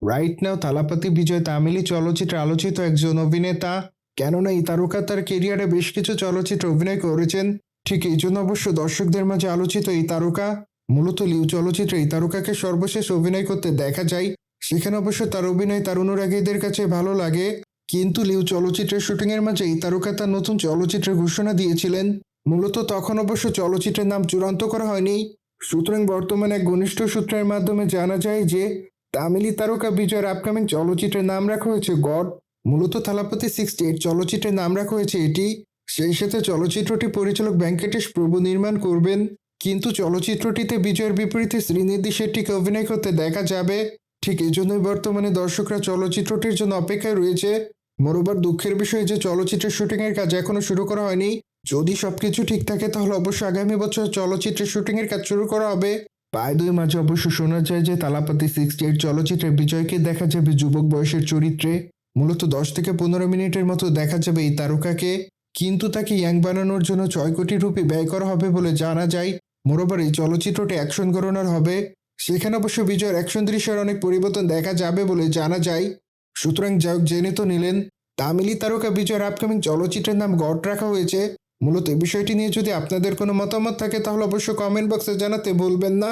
Right now Thalapathy বিজয় তামিলি চলচ্চিত্রে আলোচিত একজন অভিনেতা। কেননা এই তারকা তার কেরিয়ারে বেশ কিছু চলচ্চিত্রে অভিনয় করেছেন। ঠিক এই জন্য অবশ্য দর্শকদের মাঝে আলোচিত এই তারকা। মূলত লিউ চলচ্চিত্রে এই তারকাকে সর্বশেষ অভিনয় করতে দেখা যায়। সেখানে অবশ্য তার অভিনয় তার অনুরাগীদের কাছে ভালো লাগে। কিন্তু লিউ চলচ্চিত্রের শুটিংয়ের মাঝে এই তারকা তার নতুন চলচ্চিত্রের ঘোষণা দিয়েছিলেন। মূলত তখন অবশ্য চলচ্চিত্রের নাম চূড়ান্ত করা হয়নি। সুতরাং বর্তমানে এক ঘনিষ্ঠ সূত্রের মাধ্যমে জানা যায় যে তামিলি তারকা বিজয়ের আপকামিং চলচ্চিত্রের নাম রাখা হয়েছে গড। মূলত থালাপতি 68 চলচ্চিত্রের নাম রাখা হয়েছে এটি। সেই সাথে চলচ্চিত্রটি পরিচালক ভেঙ্কটেশ প্রভু নির্মাণ করবেন। কিন্তু চলচ্চিত্রটিতে বিজয়ের বিপরীতে শ্রীনিধি শেট্টিকে অভিনয় করতে দেখা যাবে। ঠিক এজন্যই বর্তমানে দর্শকরা চলচ্চিত্রটির জন্য অপেক্ষায় রয়েছে। মোরবার দুঃখের বিষয় যে চলচ্চিত্রের শুটিংয়ের কাজ এখনো শুরু করা হয়নি। যদি সবকিছু ঠিক থাকে তাহলে অবশ্যই আগামী বছর চলচ্চিত্রের শুটিংয়ের কাজ শুরু করা হবে। প্রায় 2 মাঝে অবশ্য শোনা যায় যে থালাপতি 68 চলচ্চিত্রে বিজয়কে দেখা যাবে যুবক বয়সের চরিত্রে। মূলত 10 থেকে 15 মিনিটের মতো দেখা যাবে এই তারকাকে। কিন্তু তাকে ইয়াং বানানোর জন্য 6 কোটি রুপি ব্যয় করা হবে বলে জানা যায়। মোরোবার এই চলচ্চিত্রটি অ্যাকশন ঘরানার হবে। সেখানে অবশ্য বিজয়ের অ্যাকশন দৃশ্যের অনেক পরিবর্তন দেখা যাবে বলে জানা যায়। সুতরাং যাই হোক, জেনে তো নিলেন তামিলি তারকা বিজয়ের আপকামিং চলচ্চিত্রের নাম গড রাখা হয়েছে। মূলত এই বিষয়টি নিয়ে যদি আপনাদের কোনো মতামত থাকে তাহলে অবশ্যই কমেন্ট বক্সে জানাতে ভুলবেন না।